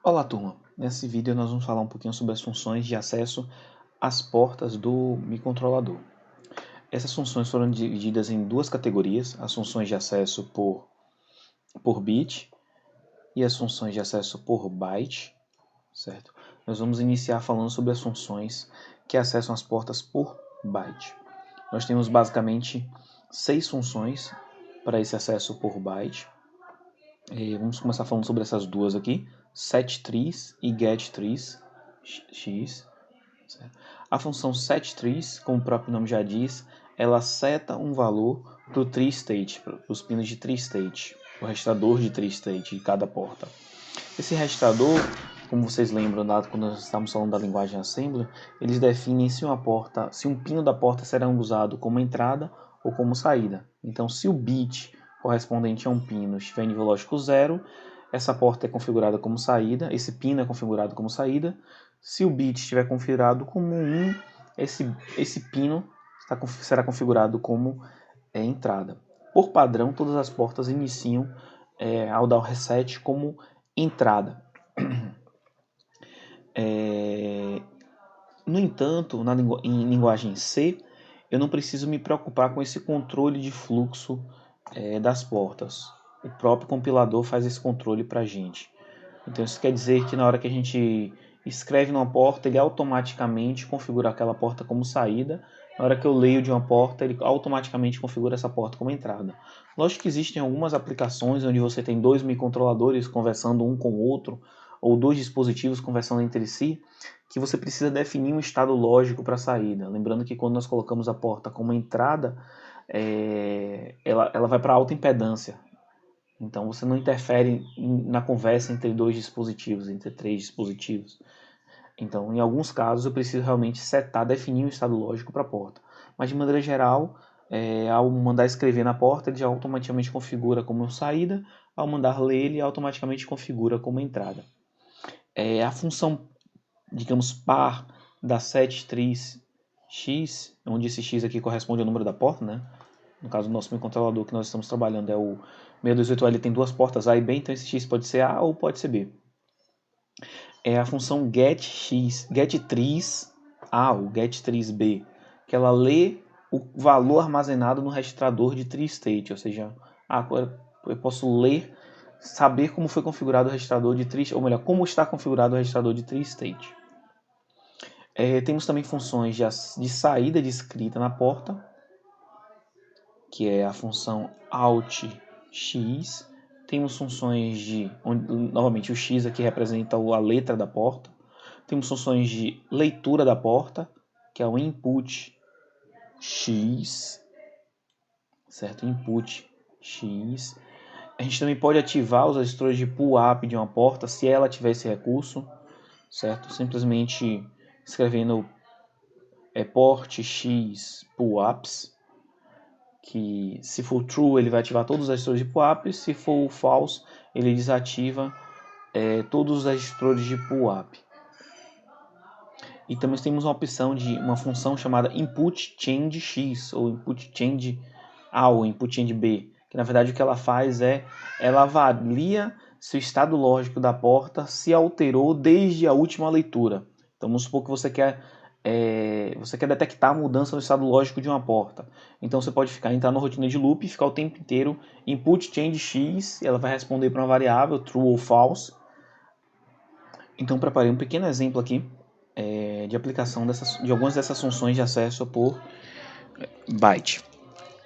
Olá, turma! Nesse vídeo nós vamos falar um pouquinho sobre as funções de acesso às portas do microcontrolador. Essas funções foram divididas em duas categorias, as funções de acesso por bit e as funções de acesso por byte, certo? Nós vamos iniciar falando sobre as funções que acessam as portas por byte. Nós temos basicamente 6 funções para esse acesso por byte. Vamos começar falando sobre essas duas aqui, setTrees e getTrees, x. Certo? A função setTrees, como o próprio nome já diz, ela seta um valor para o tree state, para os pinos de tree state, o registrador de tree state de cada porta. Esse registrador, como vocês lembram quando nós estávamos falando da linguagem assembly, eles definem se um pino da porta será usado como entrada ou como saída. Então, se o bit correspondente a um pino estiver em nível lógico 0, essa porta é configurada como saída, esse pino é configurado como saída. Se o bit estiver configurado como 1, esse pino será configurado como entrada. Por padrão, todas as portas iniciam ao dar o reset como entrada. No entanto, em linguagem C, eu não preciso me preocupar com esse controle de fluxo das portas. O próprio compilador faz esse controle para a gente. Então isso quer dizer que na hora que a gente escreve numa porta, ele automaticamente configura aquela porta como saída. Na hora que eu leio de uma porta, ele automaticamente configura essa porta como entrada. Lógico que existem algumas aplicações onde você tem dois microcontroladores conversando um com o outro, ou dois dispositivos conversando entre si, que você precisa definir um estado lógico para a saída. Lembrando que quando nós colocamos a porta como entrada, ela vai para alta impedância. Então você não interfere na conversa entre dois dispositivos, entre três dispositivos. Então, em alguns casos, eu preciso realmente definir um estado lógico para a porta. Mas de maneira geral, ao mandar escrever na porta, ele já automaticamente configura como saída, ao mandar ler, ele automaticamente configura como entrada. A função, digamos, par da setTrees x, onde esse x aqui corresponde ao número da porta, né? No caso do nosso microcontrolador que nós estamos trabalhando é o 628, ele tem duas portas A e B, então esse x pode ser A ou pode ser B. É a função getTrees A ou getTrees B, que ela lê o valor armazenado no registrador de tree state, ou seja, eu posso ler, saber como foi configurado o registrador de tree, ou melhor, como está configurado o registrador de tree state. Temos também funções de saída de escrita na porta, que é a função OutX. Temos funções novamente o X aqui representa a letra da porta. Temos funções de leitura da porta, que é o input X, certo? Input X. A gente também pode ativar os registros de pull-up de uma porta, se ela tiver esse recurso, certo? Simplesmente escrevendo port X pull-ups, que se for true ele vai ativar todos os registros de pull-up, se for false ele desativa todos os registros de pull-up. E também temos uma opção de uma função chamada input change x ou input change A ou input change B, que na verdade o que ela faz ela avalia se o estado lógico da porta se alterou desde a última leitura. Então vamos supor que você quer detectar a mudança no estado lógico de uma porta. Então você pode entrar na rotina de loop e ficar o tempo inteiro input change x, e ela vai responder para uma variável true ou false. Então preparei um pequeno exemplo aqui de aplicação de algumas dessas funções de acesso por byte.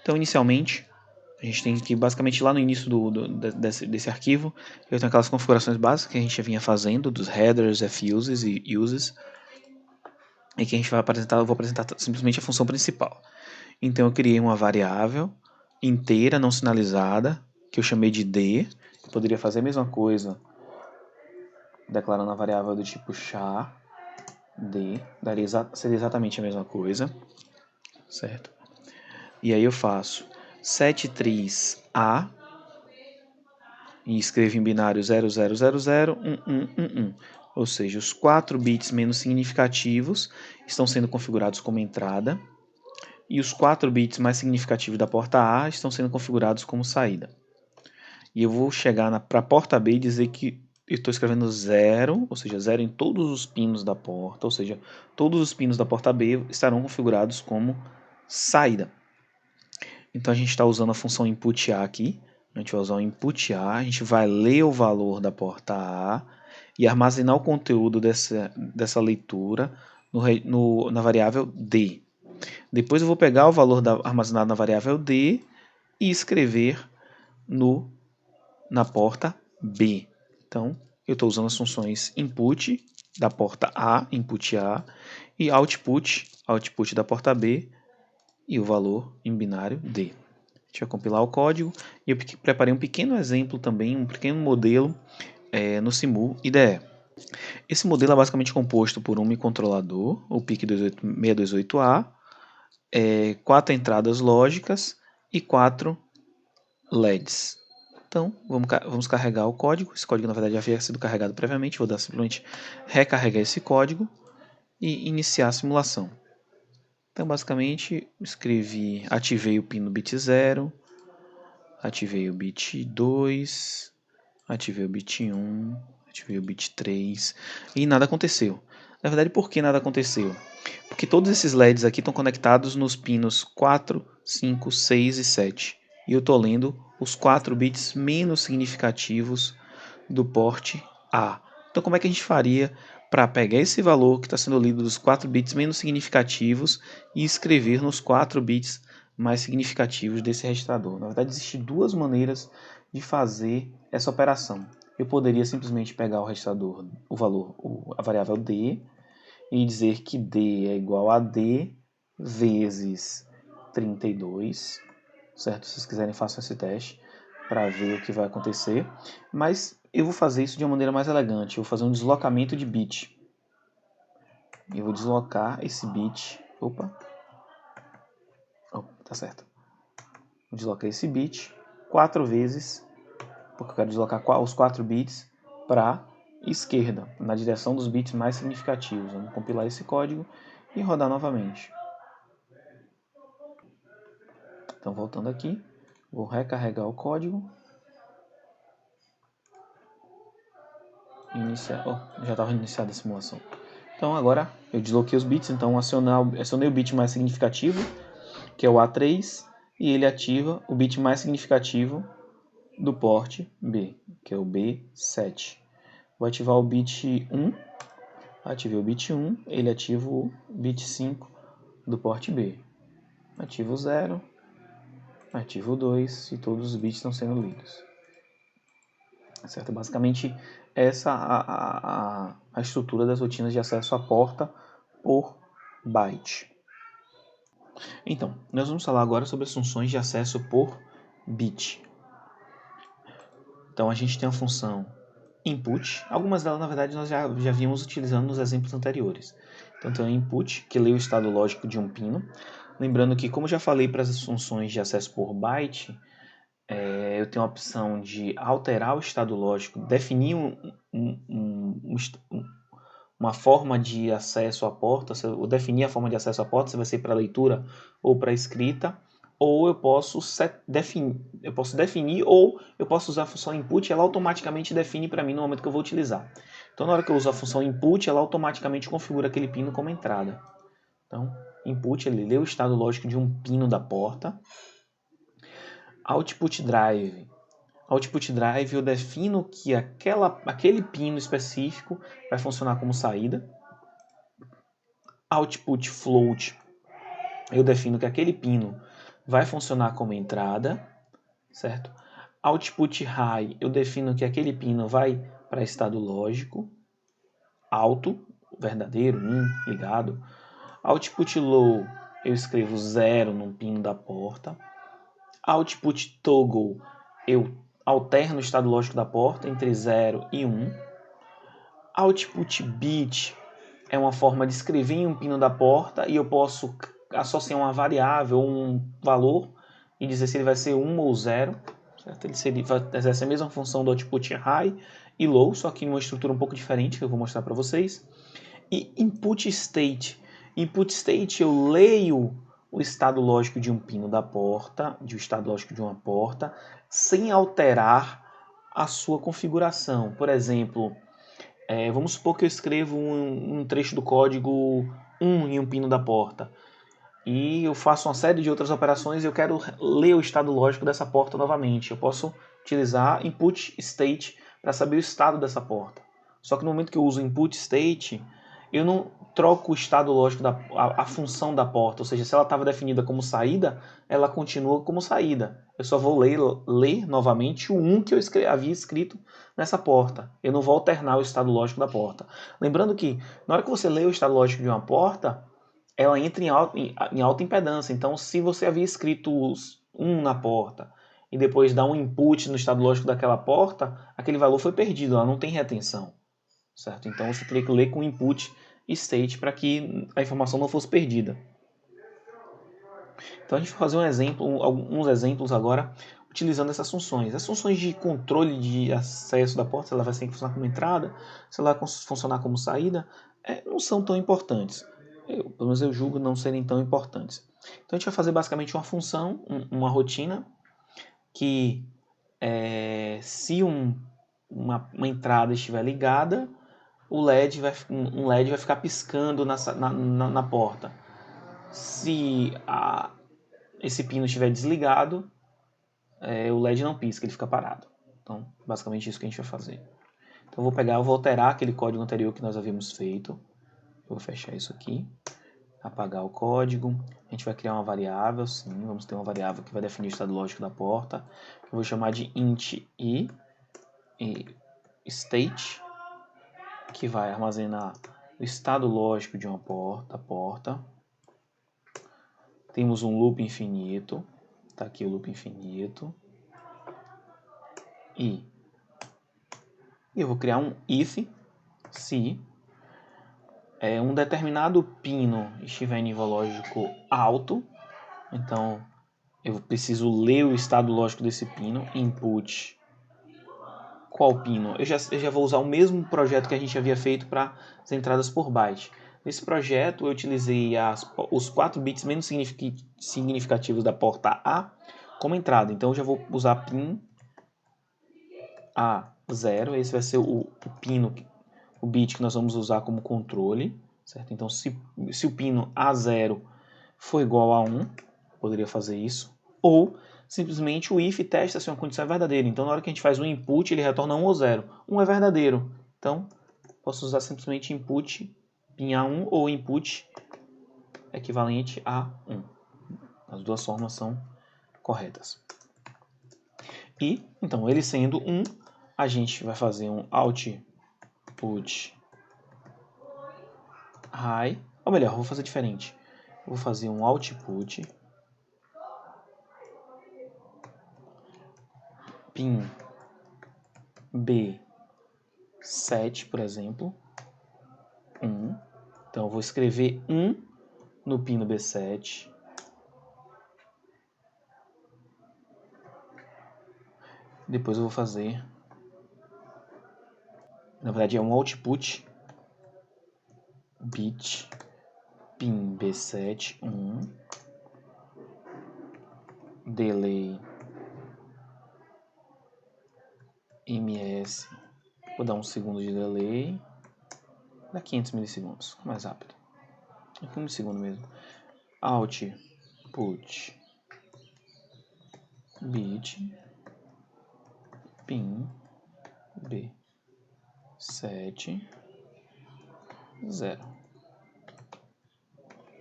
Então inicialmente a gente tem que basicamente lá no início desse arquivo eu tenho aquelas configurações básicas que a gente já vinha fazendo dos headers, fuses e uses, e que a gente vai apresentar, eu vou apresentar simplesmente a função principal. Então eu criei uma variável inteira não sinalizada que eu chamei de d. Eu poderia fazer a mesma coisa declarando a variável do tipo char d, seria exatamente a mesma coisa, certo? E aí eu faço setTrees A e escrevo em binário 00001111, ou seja, os 4 bits menos significativos estão sendo configurados como entrada e os 4 bits mais significativos da porta A estão sendo configurados como saída. E eu vou chegar para a porta B e dizer que estou escrevendo 0, ou seja, 0 em todos os pinos da porta, ou seja, todos os pinos da porta B estarão configurados como saída. Então a gente está usando a função input A aqui, a gente vai usar o input A, a gente vai ler o valor da porta A e armazenar o conteúdo dessa leitura na variável D. Depois eu vou pegar o valor armazenado na variável D e escrever na porta B. Então, eu estou usando as funções input da porta A, input A, e output da porta B, e o valor em binário D. A gente vai compilar o código, e eu preparei um pequeno exemplo também, um pequeno modelo no Simu IDE. Esse modelo é basicamente composto por um microcontrolador, o PIC628A, 4 entradas lógicas e 4 LEDs. Então, vamos carregar o código. Esse código, na verdade, já havia sido carregado previamente. Vou dar simplesmente recarregar esse código e iniciar a simulação. Então, basicamente, ativei o pino bit 0, ativei o bit 2, ativei o bit 1, ativei o bit 3 e nada aconteceu. Na verdade, por que nada aconteceu? Porque todos esses LEDs aqui estão conectados nos pinos 4, 5, 6 e 7. E eu estou lendo os 4 bits menos significativos do porte A. Então, como é que a gente faria para pegar esse valor que está sendo lido dos 4 bits menos significativos e escrever nos 4 bits mais significativos desse registrador? Na verdade, existem duas maneiras de fazer essa operação. Eu poderia simplesmente pegar o registrador, a variável D, e dizer que D é igual a D vezes 32, certo? Se vocês quiserem, façam esse teste para ver o que vai acontecer. Mas eu vou fazer isso de uma maneira mais elegante. Eu vou fazer um deslocamento de bit. Eu vou deslocar esse bit. Opa! Oh, tá certo. Vou deslocar esse bit 4 vezes, porque eu quero deslocar os 4 bits para esquerda, na direção dos bits mais significativos. Vamos compilar esse código e rodar novamente. Então, voltando aqui, vou recarregar o código. Já estava iniciada a simulação. Então, agora eu desloquei os bits, então acionei o bit mais significativo, que é o A3, e ele ativa o bit mais significativo do porte B, que é o B7. Vou ativar o bit 1, ativei o bit 1, ele ativa o bit 5 do porte B. Ativo o 0, ativo o 2 e todos os bits estão sendo lidos. Certo? Basicamente, essa a estrutura das rotinas de acesso à porta por byte. Então, nós vamos falar agora sobre as funções de acesso por bit. Então, a gente tem a função input. Algumas delas, na verdade, nós já vimos utilizando nos exemplos anteriores. Então, tem o input, que lê o estado lógico de um pino. Lembrando que, como já falei para as funções de acesso por byte, eu tenho a opção de alterar o estado lógico, definir uma forma de acesso à porta, se eu definir a forma de acesso à porta, se vai ser para leitura ou para escrita, ou eu posso definir, ou eu posso usar a função input, ela automaticamente define para mim no momento que eu vou utilizar. Então, na hora que eu uso a função input, ela automaticamente configura aquele pino como entrada. Então, input, ele lê o estado lógico de um pino da porta. Output drive. Output drive, eu defino que aquele pino específico vai funcionar como saída. Output float, eu defino que aquele pino vai funcionar como entrada, certo? Output high, eu defino que aquele pino vai para estado lógico, alto, verdadeiro, ligado. Output low, eu escrevo 0 no pino da porta. Output toggle, eu alterno o estado lógico da porta entre 0 e 1. Output bit é uma forma de escrever em um pino da porta e eu posso associar uma variável ou um valor e dizer se ele vai ser 1 ou 0. Certo? Ele vai exercer a mesma função do output high e low, só que em uma estrutura um pouco diferente que eu vou mostrar para vocês. E input state. Input state, eu leio o estado lógico de um pino da porta, de um estado lógico de uma porta, sem alterar a sua configuração. Por exemplo, vamos supor que eu escrevo um trecho do código 1 em um pino da porta. E eu faço uma série de outras operações e eu quero ler o estado lógico dessa porta novamente. Eu posso utilizar input state para saber o estado dessa porta. Só que no momento que eu uso input state, eu não troco o estado lógico, a função da porta. Ou seja, se ela estava definida como saída, ela continua como saída. Eu só vou ler novamente o 1 que eu havia escrito nessa porta. Eu não vou alternar o estado lógico da porta. Lembrando que na hora que você lê o estado lógico de uma porta, ela entra em alta impedância. Então, se você havia escrito 1 na porta e depois dá um input no estado lógico daquela porta, aquele valor foi perdido, ela não tem retenção, certo? Então, você teria que ler com input state para que a informação não fosse perdida. Então, a gente vai fazer alguns exemplos agora utilizando essas funções. As funções de controle de acesso da porta, se ela vai ser funcionar como entrada, se ela vai funcionar como saída, não são tão importantes. Pelo menos eu julgo não serem tão importantes. Então a gente vai fazer basicamente uma função, uma rotina, que se uma entrada estiver ligada, um LED vai ficar piscando na porta. Se esse pino estiver desligado, o LED não pisca, ele fica parado. Então, basicamente isso que a gente vai fazer. Então eu vou alterar aquele código anterior que nós havíamos feito. Eu vou fechar isso aqui. Apagar o código, a gente vai criar uma variável, sim, vamos ter uma variável que vai definir o estado lógico da porta, eu vou chamar de int e state, que vai armazenar o estado lógico de uma porta. Temos um loop infinito, tá aqui o loop infinito, e eu vou criar um if, se um determinado pino estiver em nível lógico alto, então eu preciso ler o estado lógico desse pino, input, qual pino? Eu já vou usar o mesmo projeto que a gente havia feito para as entradas por byte. Nesse projeto eu utilizei os 4 bits menos significativos da porta A como entrada. Então eu já vou usar pin A0, esse vai ser o bit que nós vamos usar como controle, certo? Então se o pino A0 for igual a 1, poderia fazer isso, ou simplesmente o if testa se uma condição é verdadeira. Então na hora que a gente faz um input, ele retorna 1 ou 0. 1 é verdadeiro, então posso usar simplesmente input pin A1 ou input equivalente a 1. As duas formas são corretas. E, então, ele sendo 1, a gente vai fazer um output high, ou melhor, vou fazer diferente. Vou fazer um output pin B7, por exemplo, 1. Então eu vou escrever 1 no pino B7. Depois eu vou fazer, na verdade é um output bit pin B7 1 delay ms, vou dar um segundo de delay, dá 500 milissegundos, mais rápido, aqui 1 segundo mesmo. Output bit pin B7 0.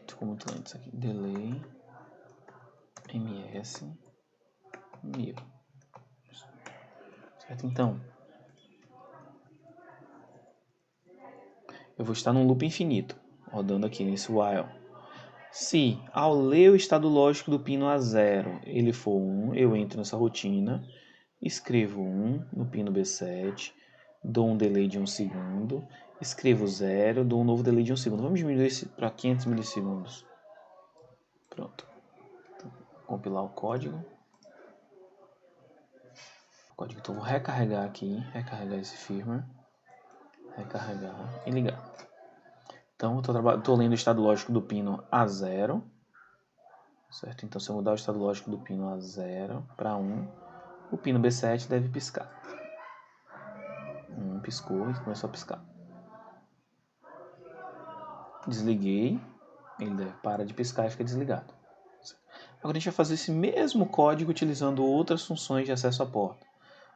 Ficou muito lento isso aqui. Delay ms 1000. Certo? Então, eu vou estar num loop infinito, rodando aqui nesse while. Se ao ler o estado lógico do pino A0 ele for 1, eu entro nessa rotina, escrevo 1 no pino B7, dou um delay de 1 segundo, escrevo 0, dou um novo delay de 1 segundo. Vamos diminuir isso para 500 milissegundos. Pronto. Então, vou compilar o código. Então vou recarregar aqui, recarregar esse firmware, recarregar e ligar. Então eu estou lendo o estado lógico do pino A0, certo? Então se eu mudar o estado lógico do pino A0 para 1, o pino B7 deve piscar. piscou e começou a piscar. Desliguei, ele para de piscar e fica desligado. Agora a gente vai fazer esse mesmo código utilizando outras funções de acesso à porta.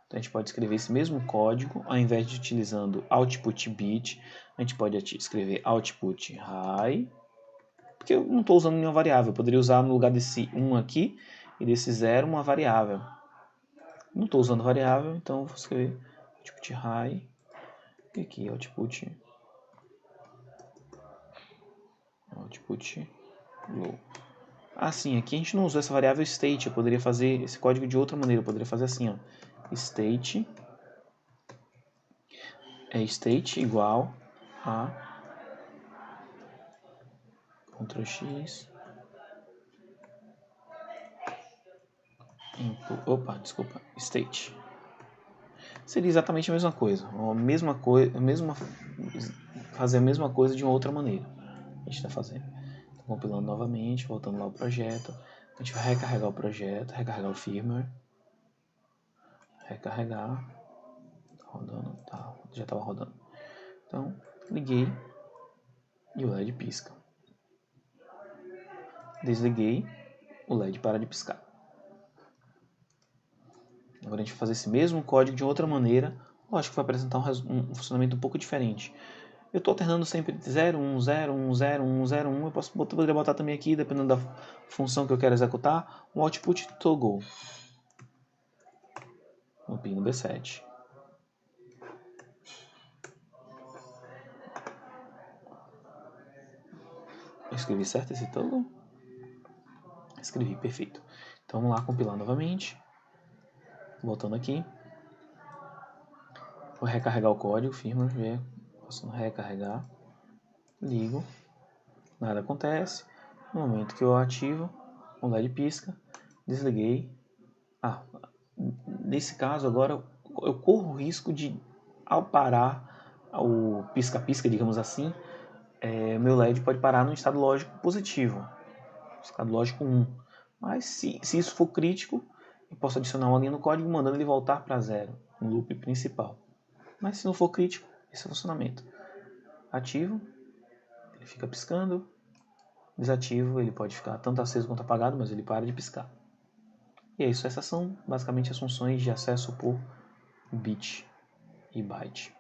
Então a gente pode escrever esse mesmo código, ao invés de utilizando output bit, a gente pode escrever output high, porque eu não estou usando nenhuma variável, eu poderia usar no lugar desse 1 aqui e desse 0 uma variável. Não estou usando variável, então eu vou escrever output high, e aqui output low. Assim, aqui a gente não usou essa variável state, eu poderia fazer esse código de outra maneira, eu poderia fazer assim, ó, state igual a Ctrl X state. Seria exatamente a mesma coisa, fazer a mesma coisa de uma outra maneira. A gente está fazendo. Então, compilando novamente, voltando lá ao projeto. A gente vai recarregar o projeto, recarregar o firmware. Recarregar. Tá rodando? Tá, já estava rodando. Então, liguei e o LED pisca. Desliguei, o LED para de piscar. Agora a gente vai fazer esse mesmo código de outra maneira. Lógico que vai apresentar um funcionamento um pouco diferente. Eu estou alternando sempre 0, 1, 0, 1, 0, 1, 0, 1. Eu poderia botar também aqui, dependendo da função que eu quero executar, um output toggle. No pino B7. Eu escrevi certo esse toggle? Escrevi, perfeito. Então vamos lá compilar novamente. Voltando aqui. Vou recarregar o código, firmware, posso recarregar. Ligo. Nada acontece. No momento que eu ativo, o LED pisca. Desliguei. Nesse caso agora eu corro o risco de, ao parar o pisca-pisca, digamos assim, meu LED pode parar no estado lógico positivo, estado lógico 1. Mas se isso for crítico, eu posso adicionar uma linha no código mandando ele voltar para 0, no loop principal. Mas se não for crítico, esse é o funcionamento. Ativo, ele fica piscando. Desativo, ele pode ficar tanto aceso quanto apagado, mas ele para de piscar. E é isso, essas são basicamente as funções de acesso por bit e byte.